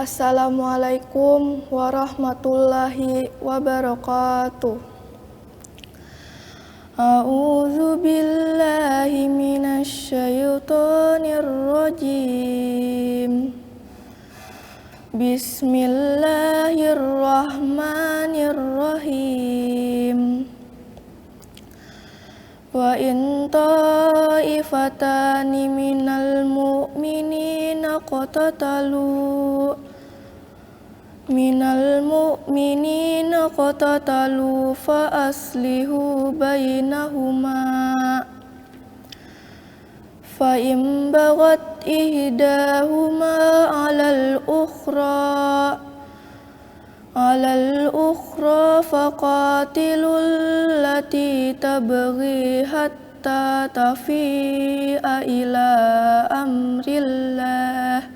Assalamualaikum warahmatullahi wabarakatuh. A'udzu billahi minasy syaithanir rajim. Bismillahirrahmanirrahim. Wa in ta'ifatani minal mu'minina qatatalu fa aslihu bainahuma fa in baghat ihdahuma 'alal ukhra faqatilul lati tabghi hatta tafi'a ila amrillah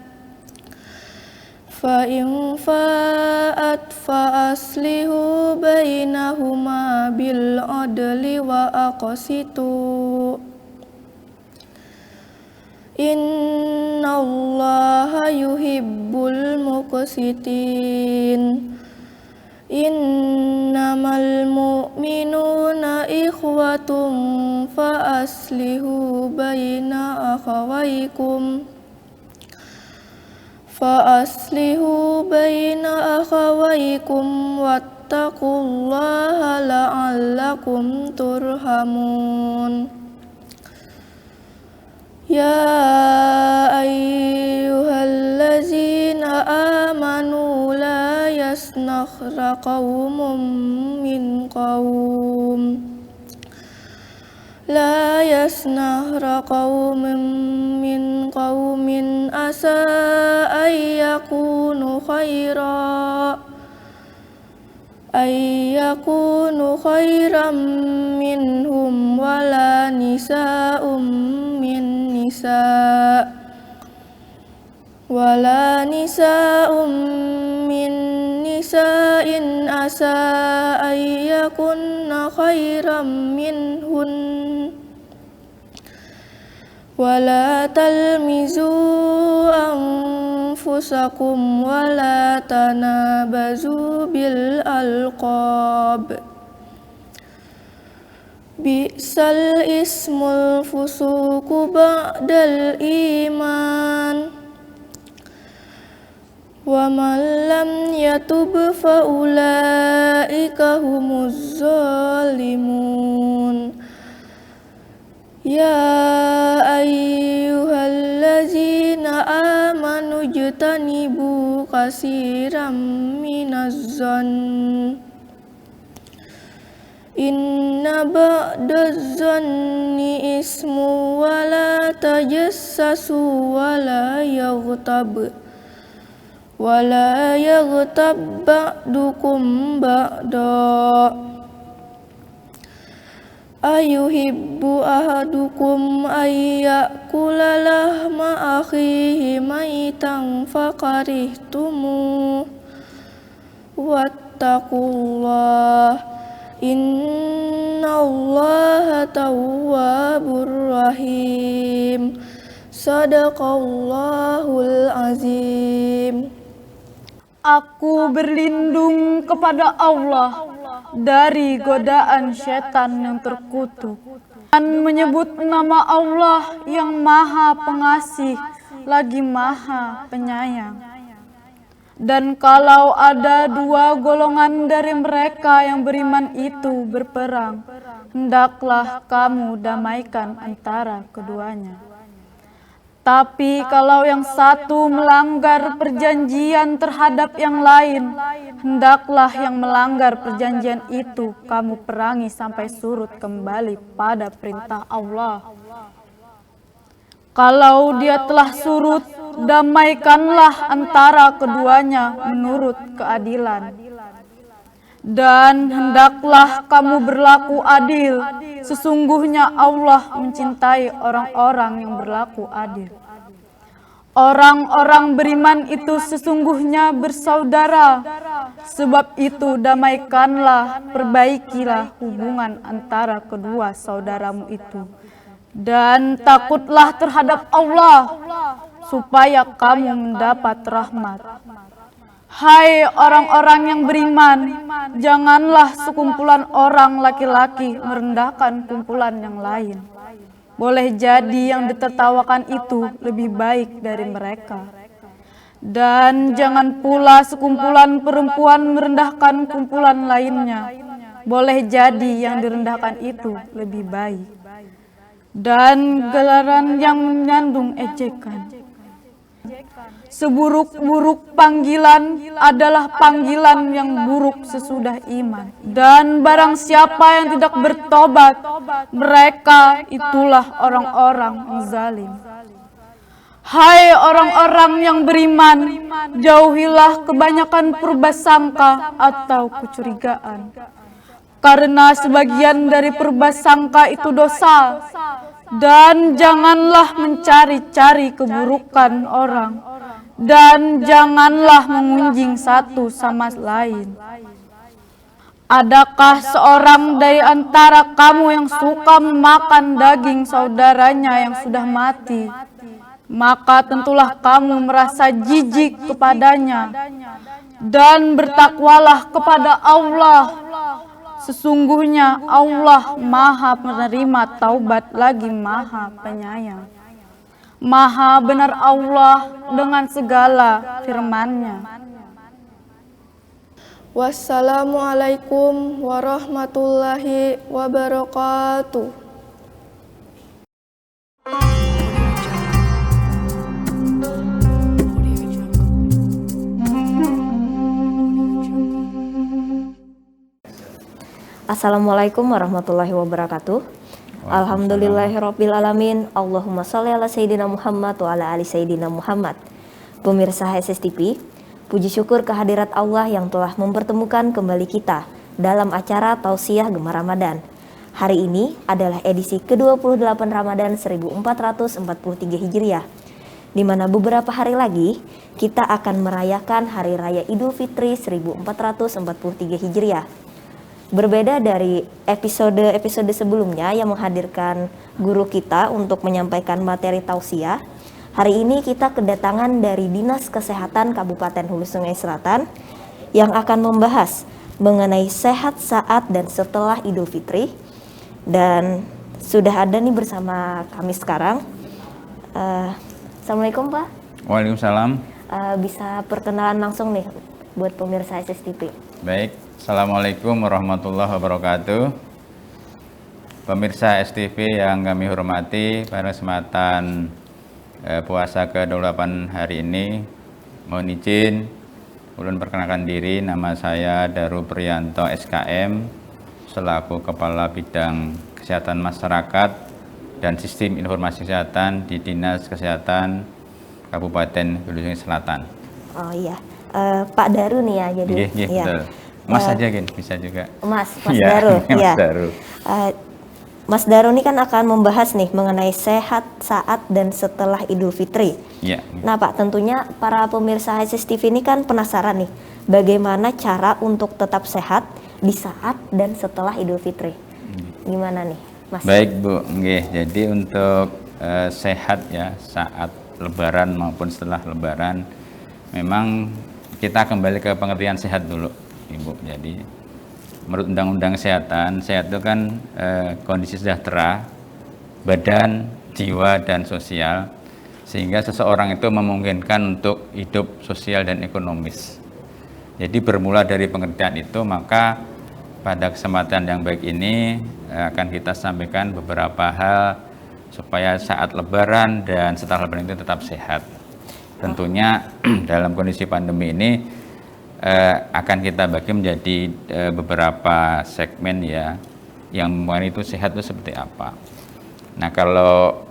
fa in fa'at fa aslihu bainahuma bil adli wa aqsitu innallaha yuhibbul muqsitin. Innamal mu'minuna ikhwatum fa aslihu baina akhawaykum wattaqullaha la'allakum turhamun. Ya ayyuhallazina amanu la yasnakhra qaumun min qaumin asa ayyakunu khairam minhum wala nisa'um min nisa'in asa ayyakunna khairam minhun wala talmizu anfusakum wala tanabazu bil alqab. Bi'sal ismul fusuku ba'dal iman wa man lam yatub fa ulaika humuz zalimun. Ya ayyuhallazina amanu jtanibu katsiran minaz zann inna ba'daz zanni ismu wa la tajassasu wa la yaghtab ba'dukum ba'da. Ayuhibbu ahadukum ayyakula lahma akhihi maitan fakarihtumu wattaqullah innallaha tawwabur rahim. Sadaqallahul azim. Aku berlindung kepada Allah dari godaan setan yang terkutuk dan menyebut nama Allah yang Maha Pengasih lagi Maha Penyayang. Dan kalau ada dua golongan dari mereka yang beriman itu berperang, hendaklah kamu damaikan antara keduanya. Tapi kalau yang satu melanggar perjanjian terhadap yang lain, hendaklah yang melanggar perjanjian itu kamu perangi sampai surut kembali pada perintah Allah. Kalau dia telah surut, damaikanlah antara keduanya menurut keadilan. Dan hendaklah kamu berlaku adil, sesungguhnya Allah mencintai orang-orang yang berlaku adil. Orang-orang beriman itu sesungguhnya bersaudara, sebab itu damaikanlah, perbaikilah hubungan antara kedua saudaramu itu. Dan takutlah terhadap Allah, supaya kamu mendapat rahmat. Hai orang-orang yang beriman, janganlah sekumpulan orang laki-laki merendahkan kumpulan yang lain. Boleh jadi yang ditertawakan itu lebih baik dari mereka. Dan jangan pula sekumpulan perempuan merendahkan kumpulan lainnya. Boleh jadi yang direndahkan itu lebih baik. Dan gelaran yang menyandung ejekan. Seburuk-buruk panggilan adalah panggilan yang buruk sesudah iman. Dan barang siapa yang tidak bertobat, mereka itulah orang-orang yang zalim. Hai orang-orang yang beriman, jauhilah kebanyakan purbasangka atau kecurigaan. Karena sebagian dari purbasangka itu dosa. Dan janganlah mencari-cari keburukan orang. Dan janganlah mengunjing satu sama lain. Adakah seorang dari antara kamu yang suka memakan daging saudaranya yang sudah mati? Maka tentulah kamu merasa jijik kepadanya. Dan bertakwalah kepada Allah. Sesungguhnya Allah Maha Penerima Taubat lagi Maha Penyayang. Maha benar Allah dengan segala firman-Nya. Wassalamualaikum warahmatullahi wabarakatuh. Assalamualaikum warahmatullahi wabarakatuh. Alhamdulillahirabbil alamin. Allahumma sholli ala sayyidina Muhammad wa ala ali sayyidina Muhammad. Pemirsa HSS TV, puji syukur kehadirat Allah yang telah mempertemukan kembali kita dalam acara Tausiah Gemar Ramadan. Hari ini adalah edisi ke-28 Ramadan 1443 Hijriah, di mana beberapa hari lagi kita akan merayakan Hari Raya Idul Fitri 1443 Hijriah. Berbeda dari episode sebelumnya yang menghadirkan guru kita untuk menyampaikan materi tausiah, hari ini kita kedatangan dari Dinas Kesehatan Kabupaten Hulu Sungai Selatan yang akan membahas mengenai sehat saat dan setelah Idul Fitri. Dan sudah ada nih bersama kami sekarang. Assalamualaikum Pak. Waalaikumsalam. Bisa perkenalan langsung nih buat pemirsa SSTV. Baik, Assalamualaikum warahmatullahi wabarakatuh. Pemirsa STV yang kami hormati, pada kesempatan puasa ke-28 hari ini, mohon izin ulun perkenalkan diri. Nama saya Daru Priyanto SKM, selaku Kepala Bidang Kesehatan Masyarakat dan Sistem Informasi Kesehatan di Dinas Kesehatan Kabupaten Hulu Sungai Selatan. Oh iya, Pak Daru nih ya, jadi ya. Betul. Mas aja Gin, bisa juga. Mas ya, Daru. Mas Ya. Daru. Mas Daru ini kan akan membahas nih mengenai sehat saat dan setelah Idul Fitri. Ya. Nah Pak, tentunya para pemirsa HSS TV ini kan penasaran nih, bagaimana cara untuk tetap sehat di saat dan setelah Idul Fitri. Gimana nih, Mas? Baik Bu, jadi untuk sehat ya saat Lebaran maupun setelah Lebaran, memang kita kembali ke pengertian sehat dulu, Ibu. Jadi menurut Undang-Undang Kesehatan, sehat itu kan kondisi sejahtera badan, jiwa, dan sosial, sehingga seseorang itu memungkinkan untuk hidup sosial dan ekonomis. Jadi bermula dari pengertian itu, maka pada kesempatan yang baik ini akan kita sampaikan beberapa hal supaya saat Lebaran dan setelah Lebaran itu tetap sehat. Tentunya dalam kondisi pandemi ini akan kita bagi menjadi beberapa segmen ya, yang mengenai itu sehat itu seperti apa. Nah, kalau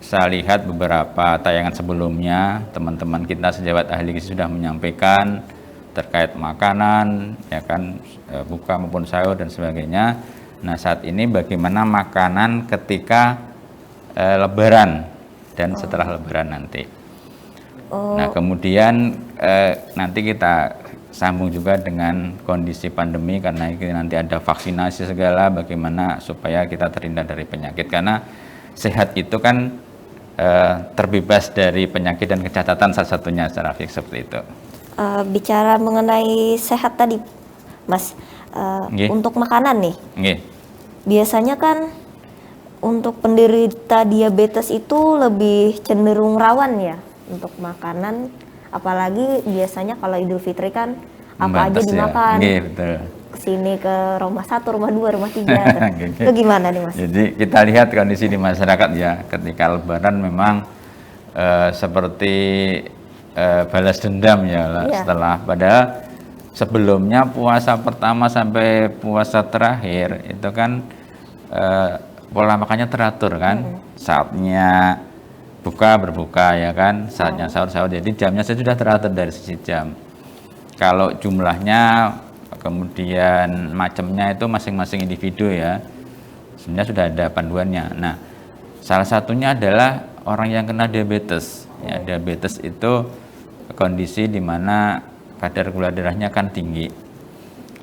saya lihat beberapa tayangan sebelumnya, teman-teman kita sejawat ahli gizi sudah menyampaikan terkait makanan, ya kan, buka maupun sahur dan sebagainya. Nah, saat ini bagaimana makanan ketika Lebaran dan setelah Lebaran nanti. Nah, kemudian nanti kita sambung juga dengan kondisi pandemi, karena ini nanti ada vaksinasi segala, bagaimana supaya kita terhindar dari penyakit, karena sehat itu kan terbebas dari penyakit dan kecacatan, salah satunya secara fisik seperti itu. Bicara mengenai sehat tadi, Mas. Nggih. Untuk makanan nih, Nggih. biasanya kan untuk penderita diabetes itu lebih cenderung rawan ya untuk makanan, apalagi biasanya kalau Idul Fitri kan apa aja Membatas ya. dimakan. Nggih, betul. Kesini ke rumah 1, rumah 2, rumah 3. Oke. Itu gimana nih, Mas? Jadi kita lihat kondisi di masyarakat ya, ketika Lebaran memang seperti balas dendam ya lah, Iya. setelah padahal sebelumnya puasa pertama sampai puasa terakhir itu kan pola makannya teratur kan, saatnya buka berbuka ya kan, saatnya sahur sahur, jadi jamnya sudah teratur dari sisi jam. Kalau jumlahnya kemudian macamnya itu masing-masing individu ya, sebenarnya sudah ada panduannya. Nah, salah satunya adalah orang yang kena diabetes. Ya, diabetes itu kondisi di mana kadar gula darahnya kan tinggi.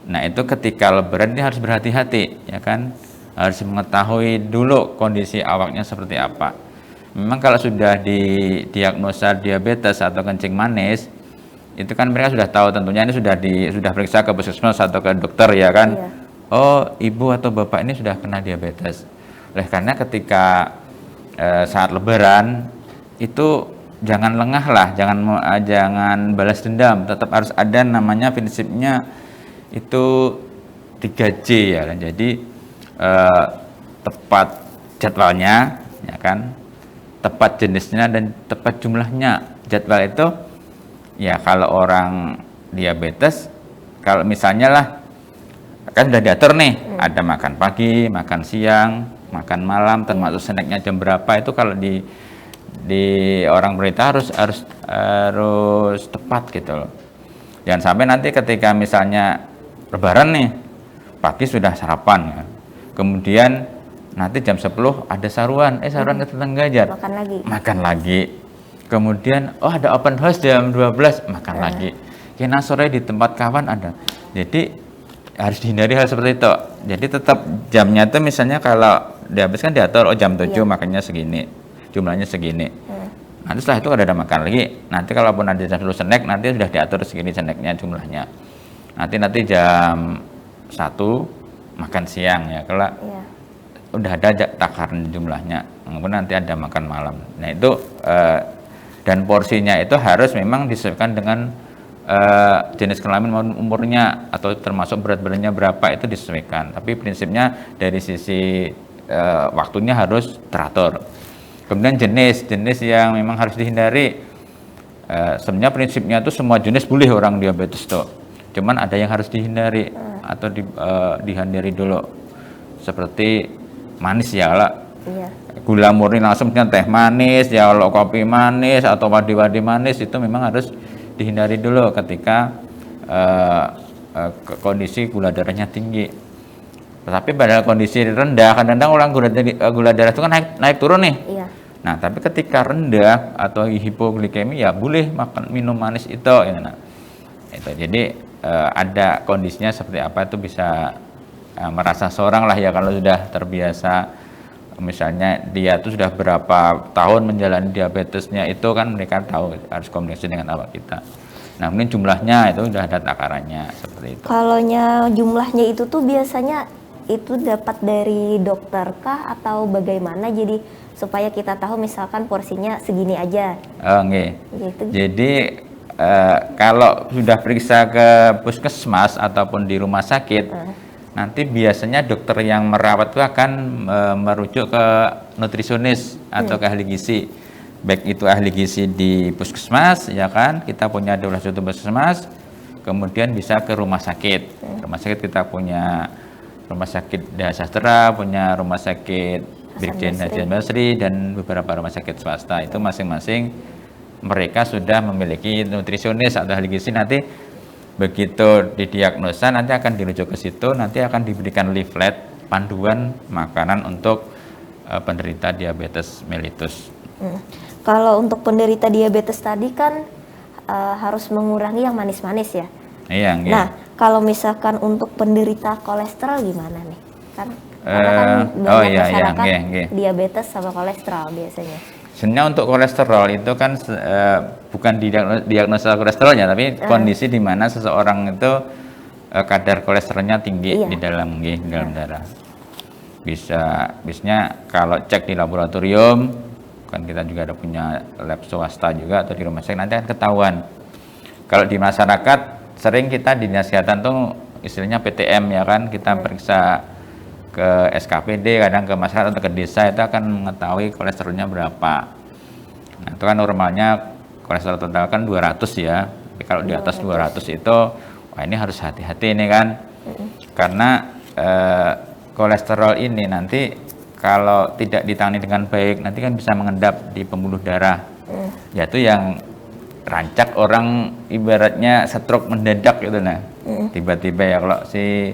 Nah, itu ketika Lebaran ini harus berhati-hati, ya kan? Harus mengetahui dulu kondisi awaknya seperti apa. Memang kalau sudah didiagnosa diabetes atau kencing manis, itu kan mereka sudah tahu, tentunya ini sudah periksa ke puskesmas atau ke dokter ya kan. Iya. Oh, ibu atau bapak ini sudah kena diabetes. Oleh karena ketika saat Lebaran itu jangan lengah lah, jangan balas dendam, tetap harus ada namanya prinsipnya itu 3J ya kan. Jadi tepat jadwalnya ya kan, tepat jenisnya dan tepat jumlahnya. Jadwal itu ya kalau orang diabetes, kalau misalnya lah kan sudah diatur nih, ada makan pagi, makan siang, makan malam, termasuk snacknya jam berapa, itu kalau di orang berita harus tepat gitu loh. Jangan sampai nanti ketika misalnya Lebaran nih, pagi sudah sarapan ya. Kemudian nanti jam 10 ada saruan ke tetangga aja. Makan lagi. Kemudian ada open house jam 12, makan lagi. Kena sore di tempat kawan ada. Jadi harus dihindari hal seperti itu. Jadi tetap jamnya itu misalnya kalau dihabis kan diatur, jam 7 makannya segini, jumlahnya segini. Nanti setelah itu ada makan lagi. Nanti kalaupun ada jam 10 snack, nanti sudah diatur segini snacknya jumlahnya. Nanti jam 1 makan siang ya. Kalau udah ada takaran jumlahnya, kemudian nanti ada makan malam. Nah itu dan porsinya itu harus memang disesuaikan dengan jenis kelamin maupun umurnya, atau termasuk berat badannya berapa itu disesuaikan. Tapi prinsipnya dari sisi waktunya harus teratur. Kemudian jenis yang memang harus dihindari, sebenarnya prinsipnya itu semua jenis boleh orang diabetes tuh. Cuman ada yang harus dihindari atau dihindari dulu, seperti manis ya lah. Gula murni langsung teh manis ya, kalau kopi manis atau wadi-wadi manis itu memang harus dihindari dulu ketika kondisi gula darahnya tinggi. Tetapi pada kondisi rendah, kadang-kadang orang gula darah itu kan naik turun nih. Nah, tapi ketika rendah atau hipoglikemi ya boleh minum manis itu ya. Nah, itu jadi ada kondisinya seperti apa itu bisa merasa seorang lah ya, kalau sudah terbiasa. Misalnya dia tuh sudah berapa tahun menjalani diabetesnya, itu kan mereka tahu harus komunikasi dengan awak kita. Nah, mungkin jumlahnya itu sudah ada takarannya seperti itu. Kalaunya jumlahnya itu tuh biasanya itu dapat dari dokter kah atau bagaimana? Jadi supaya kita tahu misalkan porsinya segini aja. Gitu. Jadi kalau sudah periksa ke puskesmas ataupun di rumah sakit, nanti biasanya dokter yang merawat itu akan merujuk ke nutrisionis atau ke ahli gizi. Baik itu ahli gizi di puskesmas ya kan, kita punya 21 puskesmas, kemudian bisa ke rumah sakit. Rumah sakit kita punya rumah sakit Dahasastra, punya rumah sakit Brigjen Hasan Basri, dan beberapa rumah sakit swasta. Itu masing-masing mereka sudah memiliki nutrisionis atau ahli gizi. Nanti begitu didiagnosa nanti akan dirujuk ke situ, nanti akan diberikan leaflet panduan makanan untuk penderita diabetes mellitus. Kalau untuk penderita diabetes tadi kan harus mengurangi yang manis-manis ya. Iya. Nah, kalau misalkan untuk penderita kolesterol gimana nih? Kan banyak masyarakat diabetes sama kolesterol biasanya. Sebenarnya untuk kolesterol itu kan bukan diagnosa kolesterolnya, tapi kondisi di mana seseorang itu kadar kolesterolnya tinggi di dalam darah. Biasanya kalau cek di laboratorium, kan kita juga ada punya lab swasta juga atau di rumah sakit, nanti akan ketahuan. Kalau di masyarakat sering kita di dinas kesehatan tuh istilahnya PTM ya kan, kita periksa ke SKPD, kadang ke masyarakat atau ke desa, itu akan mengetahui kolesterolnya berapa. Nah itu kan normalnya kolesterol total kan 200 ya, tapi kalau di atas 200 itu wah ini harus hati-hati nih kan, karena kolesterol ini nanti kalau tidak ditangani dengan baik nanti kan bisa mengendap di pembuluh darah, yaitu yang rancak orang ibaratnya stroke mendadak gitu. Nah tiba-tiba ya kalau si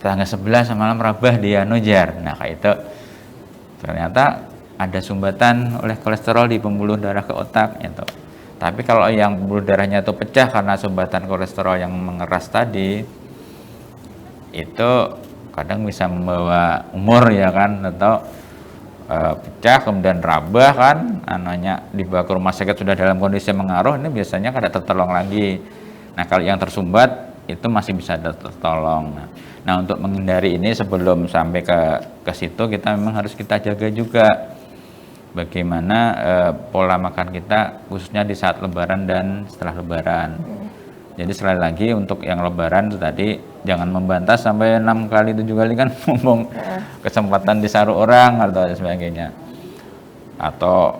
tetangga sebelah semalam rabah dia nojar, nah kayak itu ternyata ada sumbatan oleh kolesterol di pembuluh darah ke otak gitu. Tapi kalau yang pembuluh darahnya itu pecah karena sumbatan kolesterol yang mengeras tadi, itu kadang bisa membawa umur ya kan, atau pecah kemudian rabah kan, anaknya dibawa ke rumah sakit sudah dalam kondisi mengaruh, ini biasanya kada tertolong lagi. Nah kalau yang tersumbat itu masih bisa tertolong. Nah untuk menghindari ini sebelum sampai ke situ, kita memang harus kita jaga juga bagaimana pola makan kita, khususnya di saat lebaran dan setelah lebaran. Jadi sekali lagi untuk yang lebaran itu tadi jangan membantah sampai 6 kali 7 kali kan ngomong kesempatan disaru orang atau sebagainya. Atau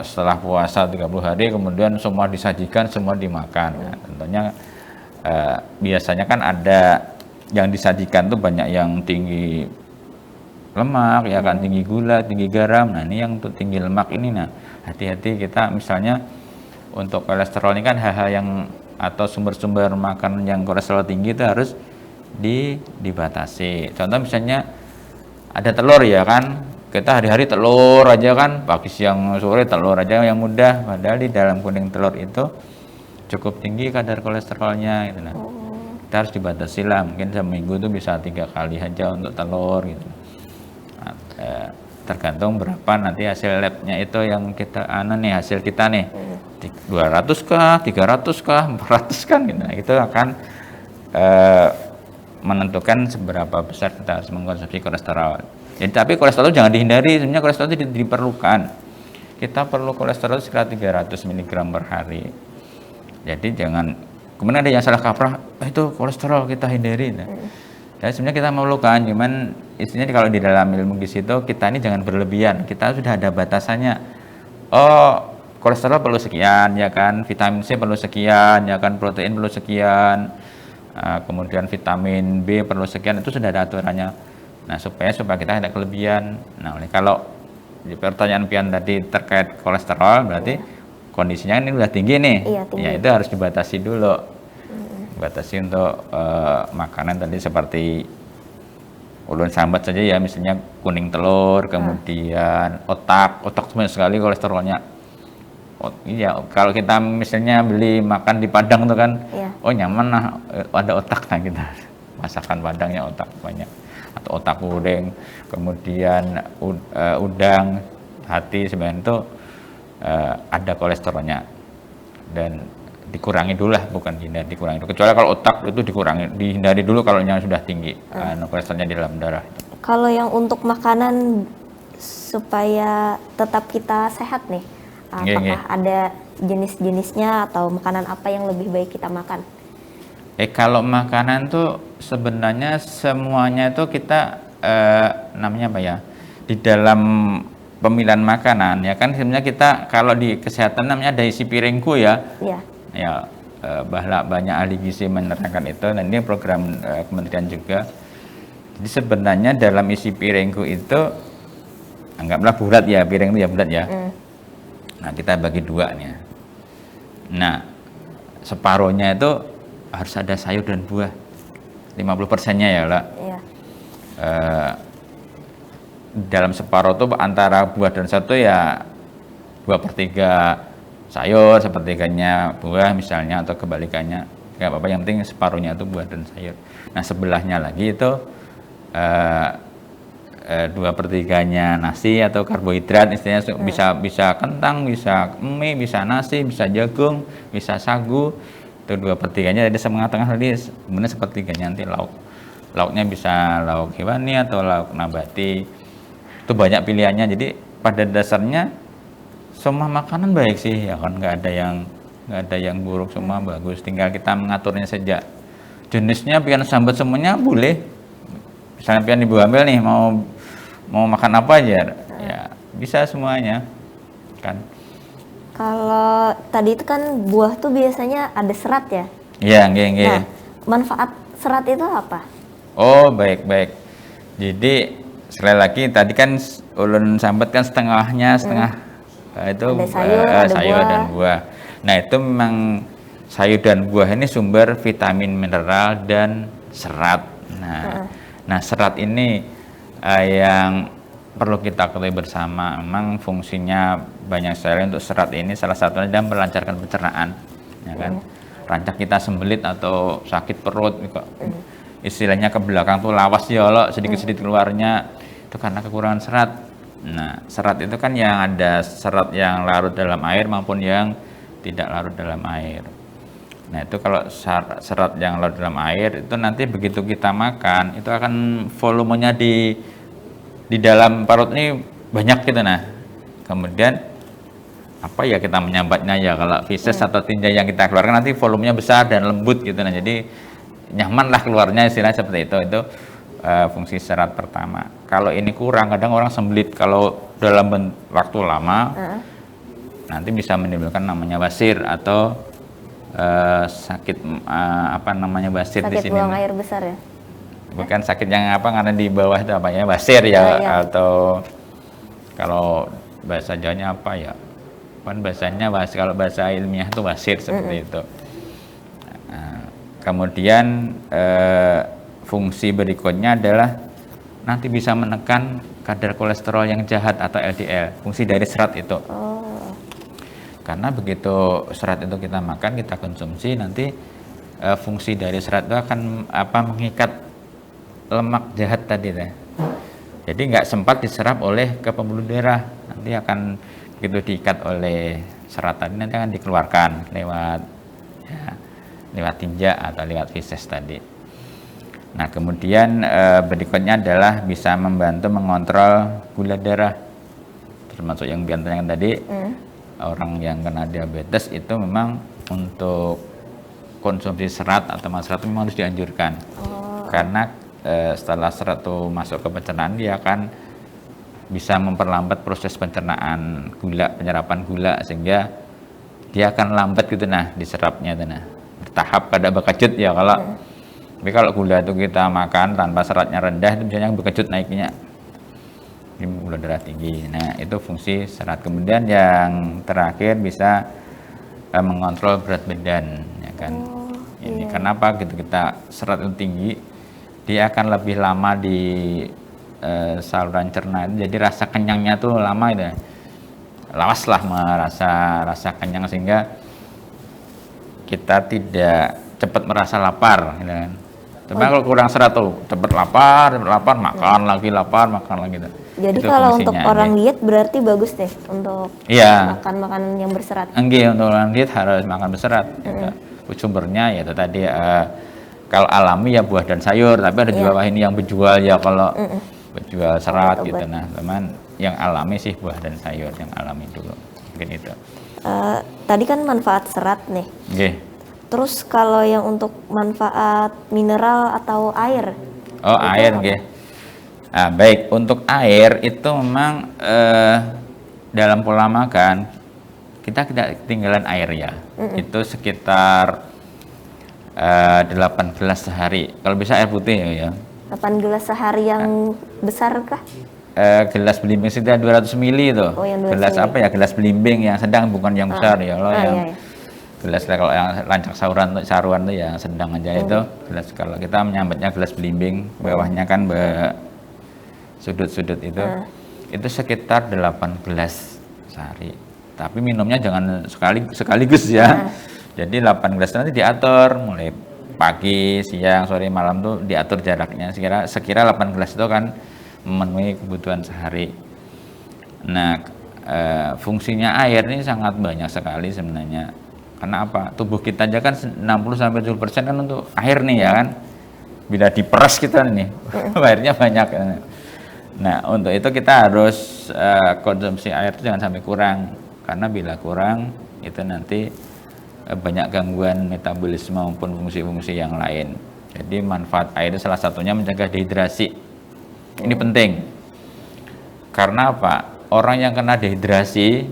setelah puasa 30 hari kemudian semua disajikan, semua dimakan. Nah, tentunya biasanya kan ada yang disajikan tuh banyak yang tinggi lemak ya kan, tinggi gula, tinggi garam. Nah ini yang untuk tinggi lemak ini, nah hati-hati kita misalnya untuk kolesterol ini kan hal-hal yang atau sumber-sumber makanan yang kolesterol tinggi itu harus dibatasi. Contoh misalnya ada telur ya kan, kita hari-hari telur aja kan, pagi siang sore telur aja yang mudah, padahal di dalam kuning telur itu cukup tinggi kadar kolesterolnya gitu. Nah kita harus dibatasi lah, mungkin seminggu itu bisa 3 kali aja untuk telur gitu. Nah, tergantung berapa nanti hasil labnya itu yang kita hasil kita nih 200 kah, 300 kah, 400 kan gitu. Nah, itu akan menentukan seberapa besar kita harus mengkonsumsi kolesterol. Jadi tapi kolesterol jangan dihindari, sebenarnya kolesterol itu diperlukan. Kita perlu kolesterol sekitar 300 mg per hari. Jadi jangan kemudian ada yang salah kaprah, itu kolesterol kita hindari. Nah, dan sebenarnya kita memerlukan, cuman istilahnya kalau di dalam ilmu gizi itu kita ini jangan berlebihan, kita sudah ada batasannya. Oh, kolesterol perlu sekian ya kan, vitamin C perlu sekian ya kan, protein perlu sekian, kemudian vitamin B perlu sekian, itu sudah ada aturannya. Nah supaya kita tidak kelebihan. Nah oleh kalau di pertanyaan pian tadi terkait kolesterol, berarti kondisinya ini udah tinggi nih, tinggi. Ya itu harus dibatasi dulu. Batasi untuk makanan tadi seperti ulun sambat saja ya, misalnya kuning telur, kemudian otak banyak sekali kolesterolnya. Iya, kalau kita misalnya beli makan di Padang tuh kan, oh nyaman lah ada otak, nah kita masakan Padangnya otak banyak, atau otak goreng, kemudian udang, hati sebenarnya itu ada kolesterolnya dan dikurangi dulu lah, bukan dikurangi dulu. Kecuali kalau otak itu dihindari dulu kalau yang sudah tinggi kolesterolnya di dalam darah. Kalau yang untuk makanan supaya tetap kita sehat nih, apakah ada jenis-jenisnya atau makanan apa yang lebih baik kita makan? Kalau makanan tuh sebenarnya semuanya itu kita namanya apa ya, di dalam pemilihan makanan ya kan, sebenarnya kita kalau di kesehatan namanya ada isi piringku ya. Ya, banyak ahli gizi menerangkan itu, dan ini program kementerian juga. Jadi sebenarnya dalam isi piringku itu anggaplah bulat ya, piring itu ya bulat ya. Nah kita bagi 2 nih. Nah separuhnya itu harus ada sayur dan buah, 50%-nya ya lah. Dalam separuh itu antara buah dan satu ya 2/3 sayur, sepertiganya buah misalnya, atau kebalikannya, nggak apa-apa, yang penting separuhnya itu buah dan sayur. Nah sebelahnya lagi itu 2/3-nya nasi atau karbohidrat, istilahnya bisa kentang, bisa mie, bisa nasi, bisa jagung, bisa sagu. Itu 2/3-nya. Jadi setengah-tengah tadi kemudian 1/3-nya nanti lauknya bisa lauk hewani atau lauk nabati. Itu banyak pilihannya. Jadi pada dasarnya semua makanan baik sih ya kan, nggak ada yang buruk, semua bagus, tinggal kita mengaturnya saja. Jenisnya pian sambat semuanya boleh, misalnya pian ibu hamil nih mau makan apa aja ya bisa semuanya kan. Kalau tadi itu kan buah tuh biasanya ada serat ya? Iya, nggih. Nah, manfaat serat itu apa? Oh, baik. Jadi sekali lagi tadi kan ulun sambat kan setengahnya itu ada sayur buah. dan buah. Nah, itu memang sayur dan buah ini sumber vitamin, mineral dan serat. Nah, serat ini yang perlu kita ketahui bersama, memang fungsinya banyak sekali untuk serat ini, salah satunya adalah melancarkan pencernaan, ya kan. Rancak kita sembelit atau sakit perut, istilahnya ke belakang tuh lawas ya Allah, sedikit-sedikit keluarnya, itu karena kekurangan serat. Nah, serat itu kan yang ada serat yang larut dalam air maupun yang tidak larut dalam air. Nah, itu kalau serat yang larut dalam air itu nanti begitu kita makan, itu akan volumenya di dalam parut ini banyak gitu. Nah, kemudian apa ya kita menyambatnya ya, kalau feses atau tinja yang kita keluarkan nanti volumenya besar dan lembut gitu. Nah, jadi nyaman lah keluarnya, istilahnya seperti itu fungsi serat pertama. Kalau ini kurang, kadang orang sembelit kalau dalam waktu lama nanti bisa menimbulkan namanya basir atau sakit basir di Sakit sini. buang air besar ya? Bukan sakit yang apa, karena di bawah itu apa ya, basir ya, atau kalau bahasa Jawanya apa ya, kan bahasanya kalau bahasa ilmiah itu basir seperti itu. Nah, kemudian fungsi berikutnya adalah nanti bisa menekan kadar kolesterol yang jahat atau LDL, fungsi dari serat itu. Karena begitu serat itu kita makan, kita konsumsi, nanti fungsi dari serat itu akan mengikat lemak jahat tadi deh. Jadi nggak sempat diserap oleh ke pembuluh darah, nanti akan begitu diikat oleh serat tadi nanti akan dikeluarkan lewat tinja atau lewat feses tadi. Nah, kemudian berikutnya adalah bisa membantu mengontrol gula darah, termasuk yang biasanya tadi orang yang kena diabetes itu memang untuk konsumsi serat atau serat memang harus dianjurkan. Karena setelah serat itu masuk ke pencernaan, dia akan bisa memperlambat proses pencernaan gula, penyerapan gula, sehingga dia akan lambat gitu diserapnya itu bertahap kada berkecut ya. Tapi kalau gula itu kita makan tanpa seratnya rendah, itu biasanya berkecut naiknya, ini gula darah tinggi. Nah, itu fungsi serat. Kemudian yang terakhir bisa mengontrol berat badan, ya kan. Ini kenapa gitu, kita serat itu tinggi, dia akan lebih lama di saluran cerna, jadi rasa kenyangnya tuh lama itu, lawas lah rasa kenyang, sehingga kita tidak cepat merasa lapar gitu kan. Tapi kalau kurang serat tuh cepat lapar, makan lagi lapar, makan lagi gitu. Jadi itu kalau untuk fungsinya, orang diet berarti bagus deh untuk makan makanan yang berserat. Enggak, untuk orang diet harus makan berserat. Gitu. Sumbernya ya itu tadi kalau alami ya buah dan sayur, tapi ada di bawah ini yang berjual ya kalau berjual serat gitu. Nah, teman yang alami sih buah dan sayur yang alami dulu, mungkin itu. Tadi kan manfaat serat nih. Okay. Terus kalau yang untuk manfaat mineral atau air? Oh, air, okay. Nah, baik, untuk air itu memang dalam pola makan kita tidak ketinggalan air ya. Itu sekitar 8 gelas sehari. Kalau bisa air putih ya. 8 gelas sehari yang besar kah? Gelas belimbing sekitar 200 ml itu. Oh, yang 200 gelas ml. Apa ya? Gelas belimbing yang sedang, bukan yang besar ya. Kalau yang gelas kalau yang lancak saruan itu yang sedang aja itu. Gelas kalau kita menyambatnya gelas belimbing, bawahnya kan sudut-sudut itu. Itu sekitar 8 gelas sehari. Tapi minumnya jangan sekaligus ya. Jadi 8 gelas nanti diatur mulai pagi, siang, sore, malam tuh diatur jaraknya. Sekira 8 gelas itu kan memenuhi kebutuhan sehari. Nah, fungsinya air ini sangat banyak sekali sebenarnya. Karena apa? Tubuh kita aja kan 60-70% kan untuk air nih ya kan. Bila diperas kita nih, airnya banyak. Nah, untuk itu kita harus konsumsi air itu jangan sampai kurang. Karena bila kurang, itu nanti banyak gangguan metabolisme maupun fungsi-fungsi yang lain. Jadi manfaat air itu salah satunya mencegah dehidrasi. Ini penting. Karena apa? Orang yang kena dehidrasi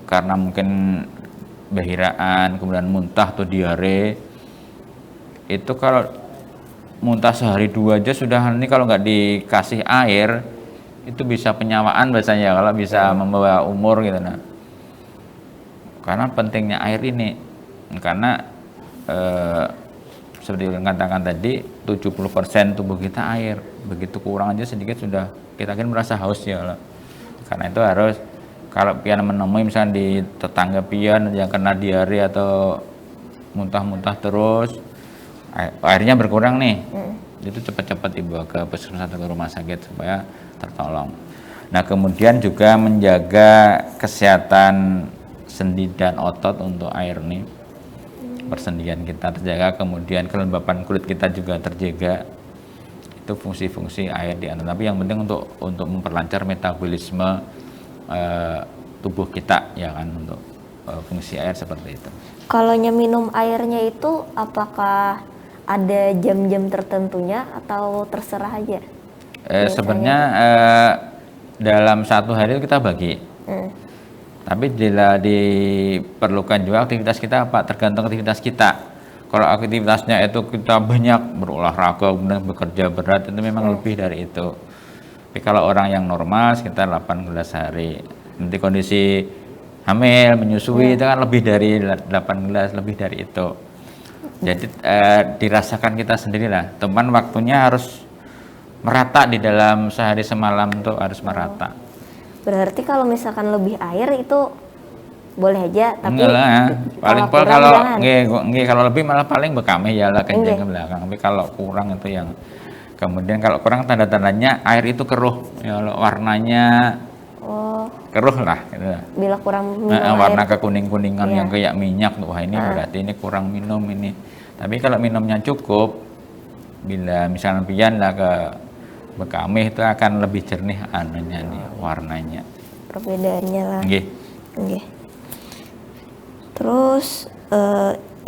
karena mungkin behiraan, kemudian muntah atau diare, itu kalau muntah sehari dua aja sudah, ini kalau nggak dikasih air itu bisa penyawaan biasanya, kalau bisa membawa umur gitu. Nah, karena pentingnya air ini, karena seperti yang katakan tadi 70% tubuh kita air, begitu kurang aja sedikit sudah kita kan merasa haus ya. Karena itu harus, kalau pian menemui misalnya di tetangga pian yang kena diare atau muntah-muntah terus, airnya berkurang nih, itu cepat-cepat dibawa ke puskesmas atau ke rumah sakit supaya tertolong. Nah, kemudian juga menjaga kesehatan sendi dan otot untuk air nih, persendian kita terjaga, kemudian kelembapan kulit kita juga terjaga. Itu fungsi-fungsi air di antara. Tapi yang penting untuk memperlancar metabolisme tubuh kita ya kan, untuk fungsi air seperti itu. Kalau minum airnya itu apakah ada jam-jam tertentunya atau terserah aja? Sebenarnya dalam satu hari itu kita bagi. Tapi bila diperlukan juga aktivitas kita apa? Tergantung aktivitas kita. Kalau aktivitasnya itu kita banyak berolahraga, kemudian bekerja berat, itu memang lebih dari itu. Tapi kalau orang yang normal sekitar 8 gelas sehari. Nanti kondisi hamil, menyusui itu kan lebih dari 8 gelas, lebih dari itu. Jadi dirasakan kita sendirilah. Teman waktunya harus merata di dalam sehari semalam tuh harus merata. Berarti kalau misalkan lebih air itu boleh aja, tapi enggak lah, paling kalau kalau lebih malah paling bekame ya lah kencing ke belakang. Tapi kalau kurang itu yang, kemudian kalau kurang tanda-tandanya air itu keruh ya, warnanya keruh lah gitu. Bila kurang minum warna air, kekuning-kuningan yang kayak minyak tuh, wah ini berarti ini kurang minum ini. Tapi kalau minumnya cukup, bila misalnya pian lah ke bekame itu akan lebih jernih anunya nih, warnanya. Perbedaannya lah. Nggih. Terus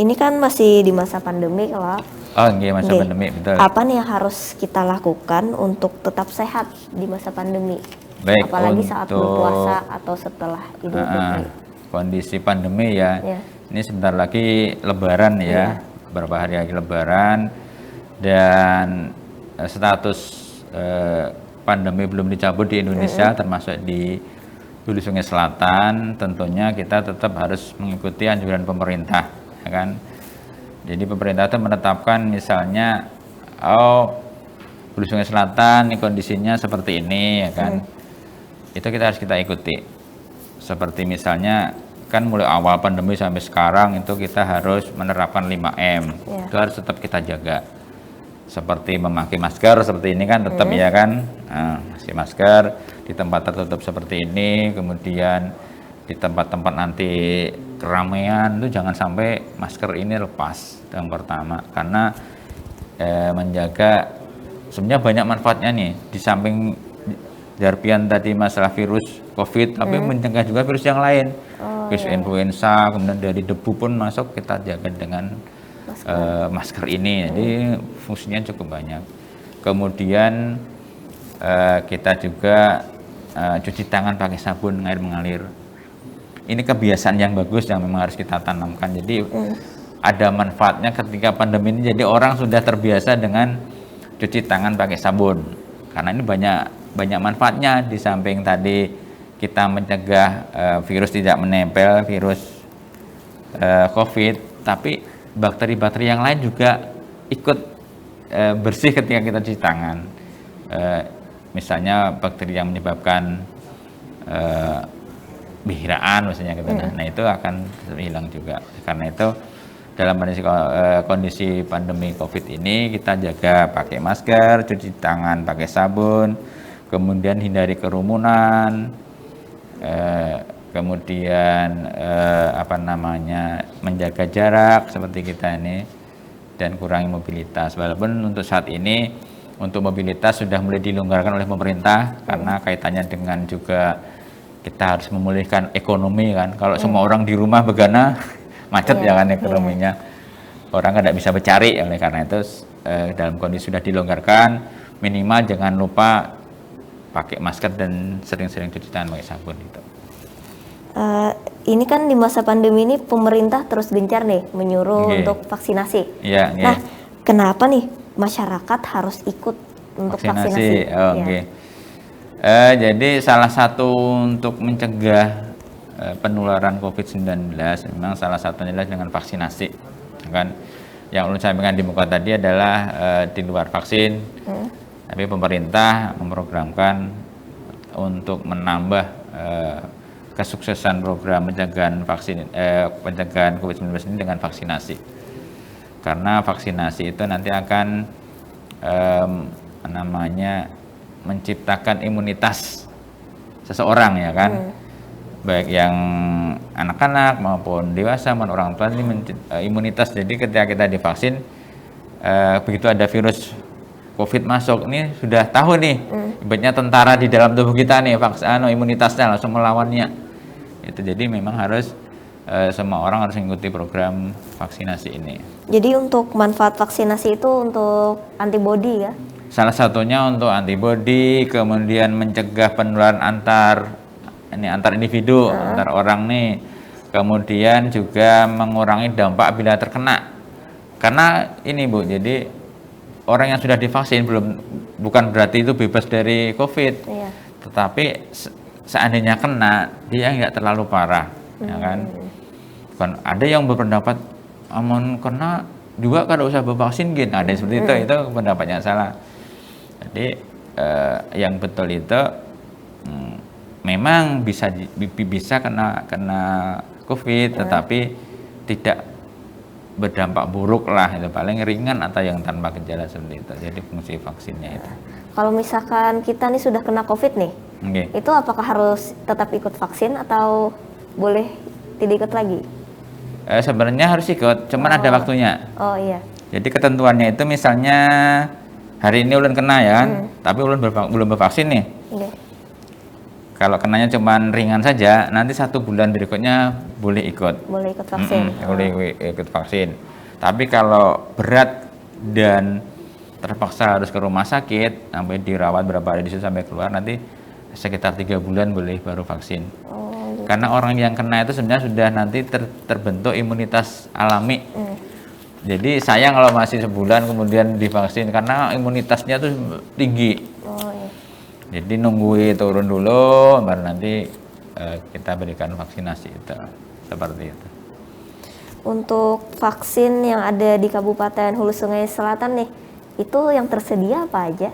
ini kan masih di masa pandemi kalau. Oh nggih, masa pandemi, betul. Apa nih yang harus kita lakukan untuk tetap sehat di masa pandemi? Baik, apalagi saat berpuasa atau setelah Idul Fitri. Kondisi pandemi ya. Ini sebentar lagi Lebaran ya. Beberapa hari lagi Lebaran, dan status pandemi belum dicabut di Indonesia, termasuk di Hulu Sungai Selatan. Tentunya kita tetap harus mengikuti anjuran pemerintah, ya kan. Jadi pemerintah itu menetapkan misalnya, Hulu Sungai Selatan ini kondisinya seperti ini, ya kan. Itu kita harus kita ikuti. Seperti misalnya kan mulai awal pandemi sampai sekarang itu kita harus menerapkan 5M. Itu harus tetap kita jaga. Seperti memakai masker seperti ini kan tetap ya kan, pakai masker di tempat tertutup seperti ini, kemudian di tempat-tempat nanti keramaian itu jangan sampai masker ini lepas, yang pertama, karena menjaga, sebenarnya banyak manfaatnya nih, di samping Jarpian tadi masalah virus COVID, tapi mencegah juga virus yang lain, virus influenza, kemudian dari debu pun masuk, kita jaga dengan masker ini. Jadi fungsinya cukup banyak. Kemudian kita juga cuci tangan pakai sabun air mengalir. Ini kebiasaan yang bagus yang memang harus kita tanamkan. Jadi ada manfaatnya ketika pandemi ini. Jadi orang sudah terbiasa dengan cuci tangan pakai sabun. Karena ini banyak manfaatnya, di samping tadi kita mencegah virus tidak menempel, virus COVID, tapi bakteri-bakteri yang lain juga ikut bersih ketika kita cuci tangan. Misalnya bakteri yang menyebabkan behiraan misalnya gitu. Nah itu akan hilang juga. Karena itu dalam kondisi pandemi COVID ini kita jaga pakai masker, cuci tangan pakai sabun, kemudian hindari kerumunan, kemudian menjaga jarak seperti kita ini, dan kurangi mobilitas. Walaupun untuk saat ini untuk mobilitas sudah mulai dilonggarkan oleh pemerintah karena kaitannya dengan juga kita harus memulihkan ekonomi kan. Kalau semua orang di rumah begana macet ya kan ekonominya, orang tidak bisa bercari. Oleh karena itu dalam kondisi sudah dilonggarkan, minimal jangan lupa pakai masker dan sering-sering cuci tangan pakai sabun gitu. Ini kan di masa pandemi ini pemerintah terus gencar nih menyuruh untuk vaksinasi. Nah, kenapa nih masyarakat harus ikut untuk vaksinasi? Jadi salah satu untuk mencegah penularan COVID-19 memang salah satunya adalah dengan vaksinasi. Kan yang ulun sampaikan di muka tadi adalah di luar vaksin, tapi pemerintah memprogramkan untuk menambah kesuksesan program pencegahan COVID-19 ini dengan vaksinasi. Karena vaksinasi itu nanti akan menciptakan imunitas seseorang ya kan, baik yang anak-anak maupun dewasa maupun orang tua ini imunitas. Jadi ketika kita divaksin, begitu ada virus COVID masuk, ini sudah tahu nih, ibaratnya tentara di dalam tubuh kita nih, imunitasnya langsung melawannya. Itu jadi memang harus semua orang harus mengikuti program vaksinasi ini. Jadi untuk manfaat vaksinasi itu untuk antibodi ya? Salah satunya untuk antibodi, kemudian mencegah penularan antar individu, antar orang nih. Kemudian juga mengurangi dampak bila terkena. Karena ini Bu, jadi orang yang sudah divaksin bukan berarti itu bebas dari COVID. Iya. Tetapi seandainya kena, dia nggak terlalu parah, ya kan? Bukan ada yang berpendapat aman kena juga kada usah bervaksin gitu. Ada seperti itu pendapatnya salah. Jadi yang betul itu memang bisa kena COVID, tetapi tidak berdampak buruk lah, itu paling ringan atau yang tanpa gejala seperti itu. Jadi fungsi vaksinnya itu. Kalau misalkan kita nih sudah kena COVID nih, itu apakah harus tetap ikut vaksin atau boleh tidak ikut lagi? Sebenarnya harus ikut, cuman ada waktunya. Oh iya. Jadi ketentuannya itu misalnya hari ini ulun kena ya kan, tapi ulun belum bervaksin nih. Kalau kenanya cuman ringan saja, nanti 1 bulan berikutnya boleh ikut. Boleh ikut vaksin. Boleh ikut vaksin. Tapi kalau berat dan terpaksa harus ke rumah sakit, sampai dirawat berapa hari di situ sampai keluar, nanti sekitar 3 bulan boleh baru vaksin. Gitu. Karena orang yang kena itu sebenarnya sudah nanti terbentuk imunitas alami. Jadi sayang kalau masih sebulan kemudian divaksin, karena imunitasnya tuh tinggi. Jadi nunggu turun dulu, baru nanti kita berikan vaksinasi itu, seperti itu. Untuk vaksin yang ada di Kabupaten Hulu Sungai Selatan nih, itu yang tersedia apa aja?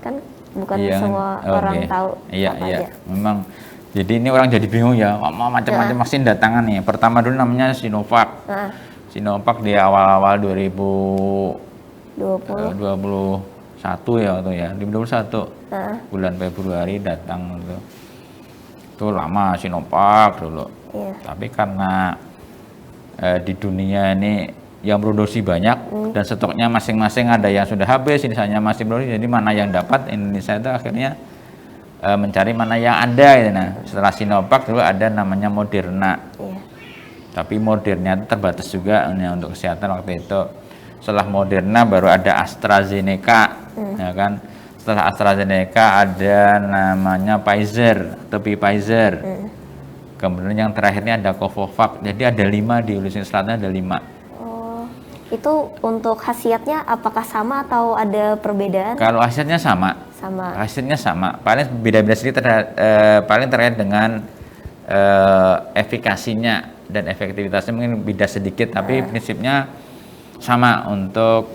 Kan bukan semua orang tahu apa aja. Memang. Jadi ini orang jadi bingung ya, macam-macam vaksin datangan nih. Pertama dulu namanya Sinovac. Sinovac di awal-awal 2021 ya waktu ya, 2021 bulan Februari datang itu. Itu lama Sinovac dulu. Tapi karena di dunia ini yang produksi banyak dan stoknya masing-masing ada yang sudah habis, misalnya masih produksi, jadi mana yang dapat, Indonesia itu akhirnya mencari mana yang ada gitu. Nah, setelah Sinovac dulu ada namanya Moderna. Tapi Moderna itu terbatas juga untuk kesehatan waktu itu. Setelah Moderna baru ada AstraZeneca, ya kan? Setelah AstraZeneca ada namanya Pfizer, Pfizer. Kemudian yang terakhirnya ada Covovax. Jadi ada 5 di Sulawesi Selatan, ada 5. Itu untuk khasiatnya apakah sama atau ada perbedaan? Kalau khasiatnya sama. Khasiatnya sama. Paling beda-beda sedikit paling terkait dengan efikasinya dan efektivitasnya mungkin beda sedikit, tapi prinsipnya sama untuk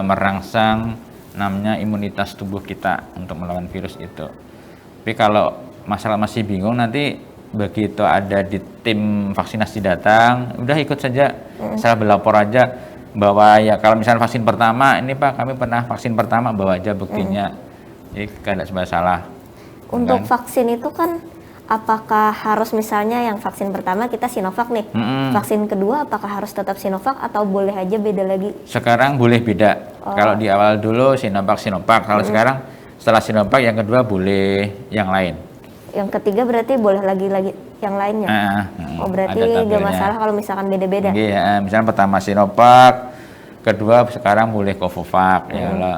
merangsang namanya imunitas tubuh kita untuk melawan virus itu. Tapi kalau masalah masih bingung, nanti begitu ada di tim vaksinasi datang, udah ikut saja, saya berlapor aja. Bahwa ya kalau misalnya vaksin pertama, ini Pak kami pernah vaksin pertama, bawa aja buktinya. Jadi tidak masalah. Untuk kan? vaksin itu kan apakah harus misalnya yang vaksin pertama kita Sinovac nih, vaksin kedua apakah harus tetap Sinovac atau boleh aja beda lagi? Sekarang boleh beda. Kalau di awal dulu Sinovac, kalau sekarang setelah Sinovac yang kedua boleh yang lain. Yang ketiga berarti boleh lagi yang lainnya? Oh berarti ada nggak tabelnya. masalah kalau misalkan beda-beda? Iya, misalnya pertama Sinovac, kedua sekarang boleh Covovac, ya kalau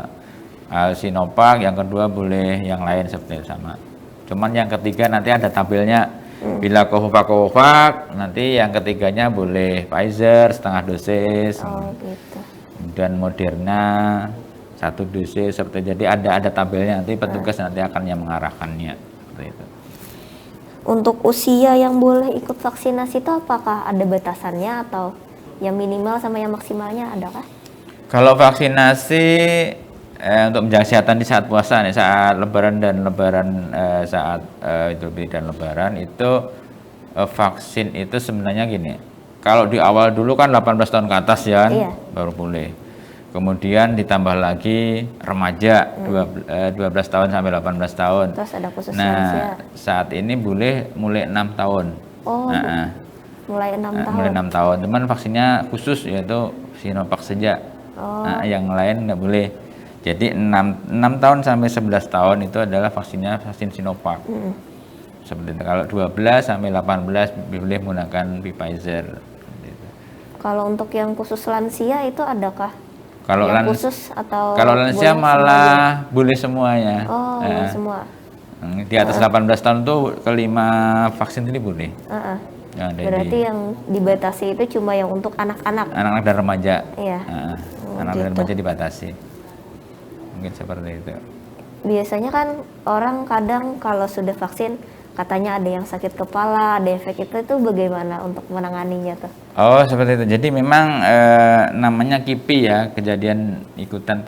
Sinovac, yang kedua boleh yang lain seperti itu sama. Cuman yang ketiga nanti ada tabelnya. Bila Covovac, nanti yang ketiganya boleh Pfizer setengah dosis, Oh gitu. dan Moderna 1 dosis seperti. Jadi ada tabelnya, nanti petugas nanti akan yang mengarahkannya seperti itu. Untuk usia yang boleh ikut vaksinasi itu apakah ada batasannya atau yang minimal sama yang maksimalnya adakah? Kalau vaksinasi untuk menjaga kesehatan di saat puasa nih, saat lebaran saat Idul Fitri dan lebaran itu vaksin itu sebenarnya gini. Kalau di awal dulu kan 18 tahun ke atas ya, Iya. baru boleh. Kemudian ditambah lagi remaja 12 tahun sampai 18 tahun. Terus ada khusus Nah, lansia. saat ini boleh mulai 6 tahun. Oh, mulai 6 tahun. Mulai 6 tahun. Cuman vaksinnya khusus yaitu Sinovac saja. Nah, yang lain nggak boleh. Jadi 6 tahun sampai 11 tahun itu adalah vaksin Sinovac. Seperti itu. Kalau 12 sampai 18 boleh menggunakan Pfizer. Kalau untuk yang khusus lansia itu adakah? Kalau yang khusus atau kalau lansia boleh malah boleh semuanya. Oh, boleh semua. Di atas 18 tahun tuh kelima vaksin ini boleh. Yang ada Berarti yang dibatasi itu cuma yang untuk anak-anak. anak-anak dan remaja. Iya. Anak dan remaja dibatasi. Mungkin seperti itu. Biasanya kan orang kadang kalau sudah vaksin katanya ada yang sakit kepala, ada efek itu bagaimana untuk menanganinya tuh? Oh, seperti itu. Jadi memang namanya KIPI ya, kejadian ikutan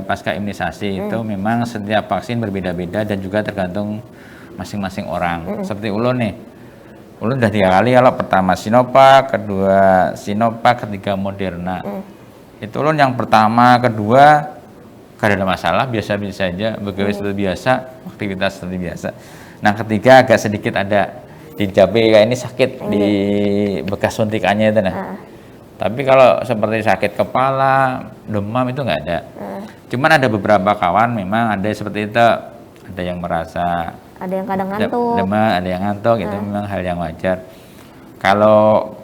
pasca imunisasi itu memang setiap vaksin berbeda-beda dan juga tergantung masing-masing orang. Seperti ulun nih. Ulun udah 3 kali, kalau pertama Sinovac, kedua Sinovac, ketiga Moderna. Itu ulun yang pertama, kedua gak ada masalah, biasa-biasa saja, bekerja seperti biasa, aktivitas seperti biasa. Nah, ketiga agak sedikit ada di cabai kayak ini sakit di bekas suntikannya itu nah. Tapi kalau seperti sakit kepala, demam itu nggak ada. Cuman ada beberapa kawan memang ada seperti itu, ada yang merasa Ada yang kadang ngantuk. demam, ada yang ngantuk, itu memang hal yang wajar. Kalau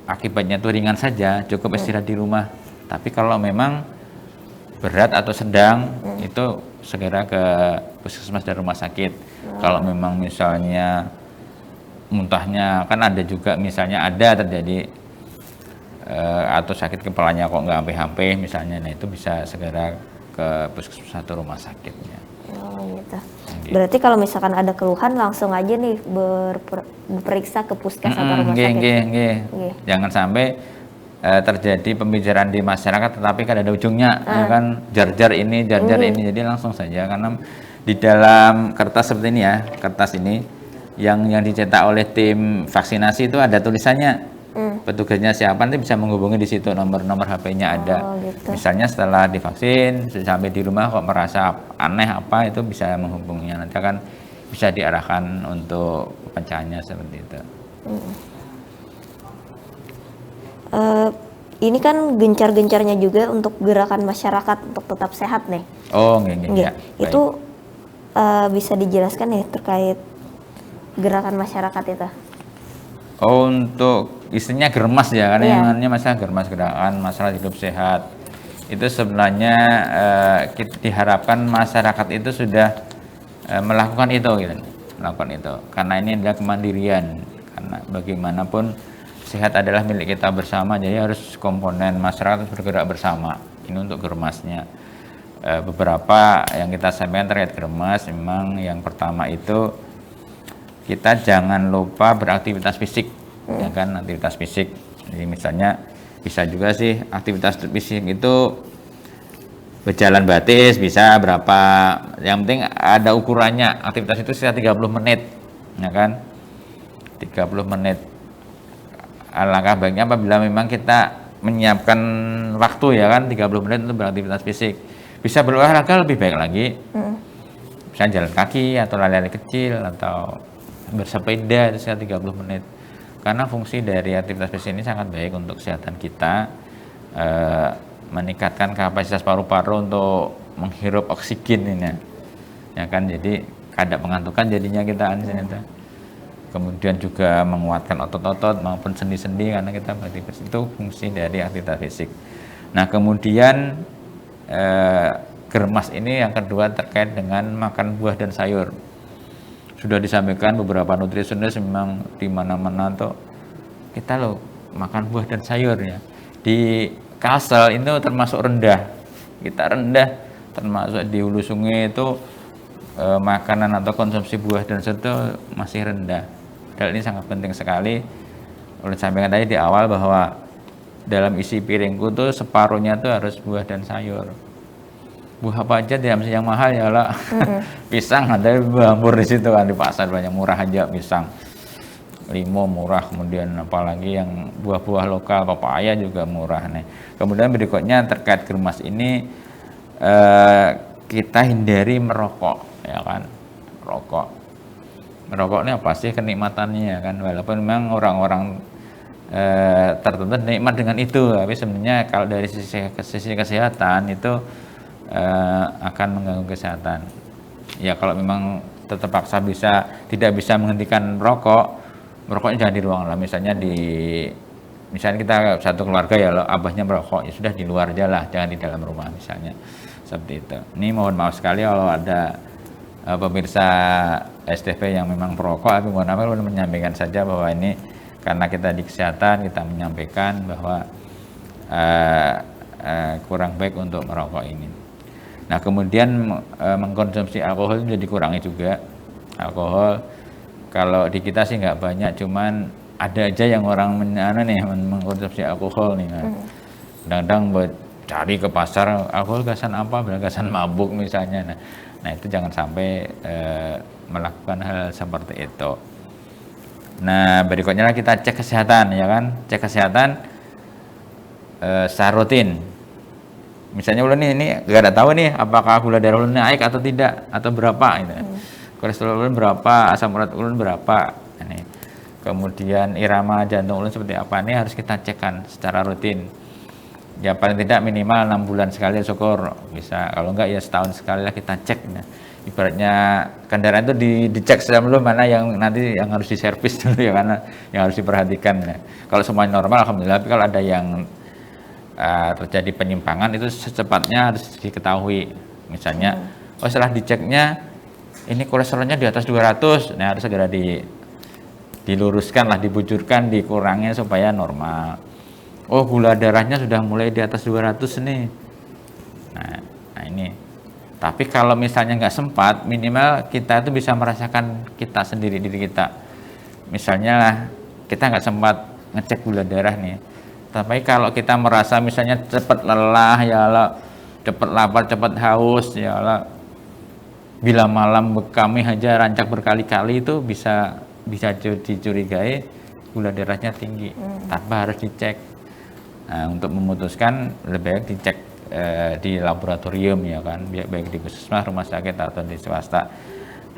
akibatnya itu ringan saja, cukup istirahat di rumah. Tapi kalau memang berat atau sedang, itu segera ke puskesmas dan rumah sakit. Kalau memang misalnya muntahnya, kan ada juga misalnya ada terjadi atau sakit kepalanya kok nggak sampai misalnya, nah itu bisa segera ke puskesmas atau rumah sakitnya. Oh gitu. Berarti kalau misalkan ada keluhan langsung aja nih berperiksa ke puskes atau rumah sakit. Jangan sampai terjadi pembicaraan di masyarakat tetapi kan ada ujungnya, ya kan, jar-jar ini, jadi langsung saja. Karena di dalam kertas seperti ini ya, kertas ini yang dicetak oleh tim vaksinasi itu ada tulisannya. Petugasnya siapa, nanti bisa menghubungi di situ, nomor HP-nya ada. Gitu. Misalnya setelah divaksin sampai di rumah kok merasa aneh apa, itu bisa menghubunginya, nanti akan bisa diarahkan untuk pecahannya seperti itu. Ini kan gencar-gencarnya juga untuk gerakan masyarakat untuk tetap sehat nih. Oh, ya. Itu bisa dijelaskan nih terkait gerakan masyarakat itu? Oh, untuk istrinya germas ya, karena yang namanya masalah germas, gerakan masalah hidup sehat. Itu sebenarnya diharapkan masyarakat itu sudah melakukan itu, gitu. Melakukan itu. Karena ini adalah kemandirian. Karena bagaimanapun sehat adalah milik kita bersama, jadi harus komponen masyarakat bergerak bersama. Ini untuk germasnya. Beberapa yang kita sampaikan terkait germas, memang yang pertama itu kita jangan lupa beraktivitas fisik, ya kan, aktivitas fisik. Jadi misalnya bisa juga sih aktivitas fisik itu berjalan batis, bisa berapa, yang penting ada ukurannya. Aktivitas itu sekitar 30 menit, ya kan, 30 menit. Alangkah baiknya apabila memang kita menyiapkan waktu, ya kan, 30 menit untuk beraktivitas fisik. Bisa berolahraga lebih baik lagi. misalnya jalan kaki atau lari-lari kecil atau bersepeda itu sekitar 30 menit. Karena fungsi dari aktivitas fisik ini sangat baik untuk kesehatan kita, meningkatkan kapasitas paru-paru untuk menghirup oksigen ini ya kan, jadi kadang pengantukan jadinya kita kemudian juga menguatkan otot-otot maupun sendi-sendi karena kita beraktivitas, itu fungsi dari aktivitas fisik. Nah kemudian germas ini yang kedua terkait dengan makan buah dan sayur. Sudah disampaikan beberapa nutrisionis memang di mana-mana tuh kita loh makan buah dan sayur ya. Di Kalsel itu termasuk rendah, kita rendah, termasuk di hulu sungai itu makanan atau konsumsi buah dan sayur itu masih rendah. Padahal ini sangat penting sekali. Oleh sampaikan tadi di awal bahwa dalam isi piringku tuh separuhnya tuh harus buah dan sayur. Buah apa aja yang mahal ya lah. Pisang ada buah murah di situ kan, di pasar banyak murah aja pisang. Limo murah, kemudian apalagi yang buah-buah lokal, papaya juga murah nih. Kemudian berikutnya terkait germas ini kita hindari merokok ya kan. Merokok ini apa sih kenikmatannya kan, walaupun memang orang-orang tertentu nikmat dengan itu, tapi sebenarnya kalau dari sisi kesehatan itu akan mengganggu kesehatan. Ya kalau memang terpaksa tidak bisa menghentikan merokoknya jangan di ruangan lah. Misalnya kita satu keluarga ya, abahnya merokok, ya sudah di luar aja lah, jangan di dalam rumah misalnya, seperti itu. Ini mohon maaf sekali kalau ada pemirsa STV yang memang perokok, tapi mohon maaf menyampaikan saja bahwa ini karena kita di kesehatan, kita menyampaikan bahwa kurang baik untuk merokok ini. Nah kemudian mengkonsumsi alkohol menjadi kurangi juga. Alkohol kalau di kita sih nggak banyak, cuman ada aja yang orang mengkonsumsi alkohol nih kan. Kadang-kadang buat cari ke pasar alkohol gasan apa, gasan mabuk misalnya. Nah itu jangan sampai melakukan hal seperti itu. Nah berikutnya kita cek kesehatan ya kan, cek kesehatan secara rutin. Misalnya ulun ini gak ada tahu nih apakah gula darah ulun naik atau tidak, atau berapa gitu. Kolesterol ulun berapa, asam urat ulun berapa ini. Kemudian irama jantung ulun seperti apa, ini harus kita cekkan secara rutin. Ya paling tidak minimal 6 bulan sekali syukur bisa, kalau enggak ya setahun sekali lah kita cek. Nah, ibaratnya kendaraan itu dicek sebelum mana yang nanti yang harus diservis dulu ya, karena yang harus diperhatikan. Nah, kalau semuanya normal alhamdulillah, tapi kalau ada yang terjadi penyimpangan itu secepatnya harus diketahui. Misalnya setelah diceknya ini kolesterolnya di atas 200, nah harus segera diluruskan lah, dibujurkan, dikurangi supaya normal. Gula darahnya sudah mulai di atas 200 nih. Nah ini. Tapi kalau misalnya nggak sempat, minimal kita itu bisa merasakan kita sendiri, diri kita. Misalnya lah, kita nggak sempat ngecek gula darah nih. Tapi kalau kita merasa misalnya cepat lelah ya Allah, cepat lapar, cepat haus ya Allah, bila malam kami aja rancak berkali-kali, itu bisa dicurigai gula darahnya tinggi tanpa harus dicek. Nah, untuk memutuskan lebih baik dicek di laboratorium ya kan, baik di puskesmas, rumah sakit atau di swasta,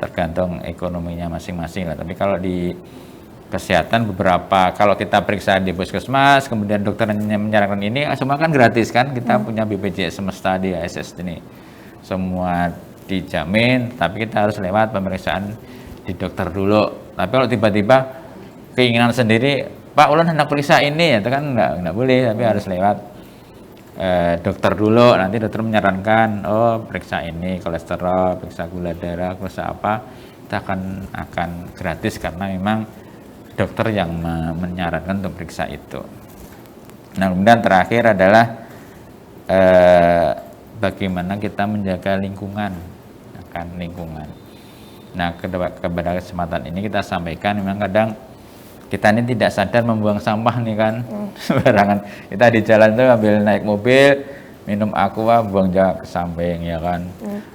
tergantung ekonominya masing-masing lah. Tapi kalau di kesehatan beberapa, kalau kita periksa di puskesmas, kemudian dokternya menyarankan ini, semua kan gratis kan, kita punya BPJS Semesta di ASS ini, semua dijamin, tapi kita harus lewat pemeriksaan di dokter dulu. Tapi kalau tiba-tiba keinginan sendiri, Pak ulun hendak periksa ini, itu kan nggak boleh, tapi harus lewat dokter dulu. Nanti dokter menyarankan, periksa ini kolesterol, periksa gula darah, periksa apa, kita akan gratis karena memang dokter yang menyarankan untuk periksa itu. Nah kemudian terakhir adalah bagaimana kita menjaga lingkungan. Nah kepada kesempatan ini kita sampaikan, memang kadang kita ini tidak sadar membuang sampah nih kan, sembarangan. Kita di jalan tuh ambil naik mobil, minum aqua, buang ke samping ya kan.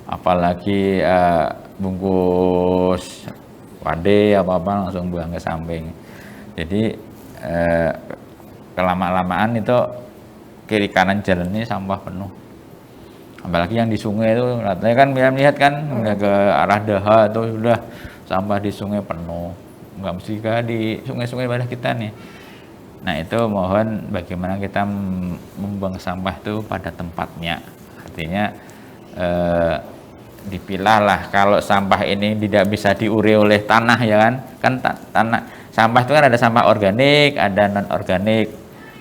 Apalagi bungkus wade apa-apa langsung buang ke samping. Jadi kelama-lamaan itu kiri kanan jalan ini sampah penuh. Apalagi yang di sungai itu, katanya kan melihat kan udah ke arah Daha itu sudah sampah di sungai penuh. Nggak mesti di sungai-sungai pada kita nih. Nah itu mohon bagaimana kita membuang sampah itu pada tempatnya. Artinya dipilah lah. Kalau sampah ini tidak bisa diure oleh tanah ya kan tanah sampah itu kan ada sampah organik, ada non organik.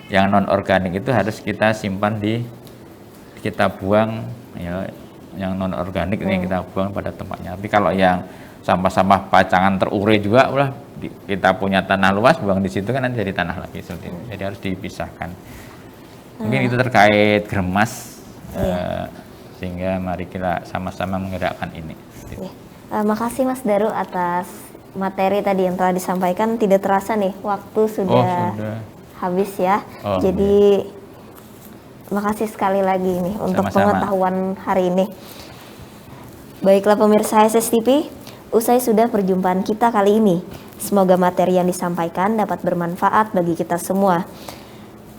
Yang non organik itu harus kita simpan kita buang ya, yang non organik ini kita buang pada tempatnya. Tapi kalau yang sampah-sampah pacangan terure juga udah kita punya tanah luas, buang di situ kan nanti jadi tanah lagi seperti itu. Jadi harus dipisahkan. Mungkin itu terkait Gremas, sehingga mari kita sama-sama menggerakkan ini. Makasih Mas Daru atas materi tadi yang telah disampaikan. Tidak terasa nih waktu sudah habis ya. Jadi makasih sekali lagi nih untuk pengetahuan hari ini. Baiklah pemirsa SSTV, usai sudah perjumpaan kita kali ini. Semoga materi yang disampaikan dapat bermanfaat bagi kita semua.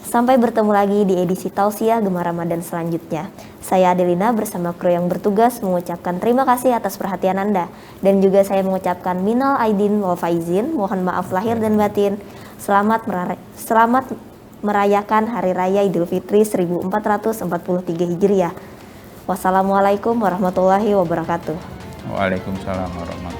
Sampai bertemu lagi di edisi Tausiah Gemar Ramadan selanjutnya. Saya Adelina bersama kru yang bertugas mengucapkan terima kasih atas perhatian Anda. Dan juga saya mengucapkan minal aidin wal faizin, mohon maaf lahir dan batin. Selamat merayakan Hari Raya Idul Fitri 1443 Hijriah. Wassalamualaikum warahmatullahi wabarakatuh. Waalaikumsalam warahmatullahi wabarakatuh.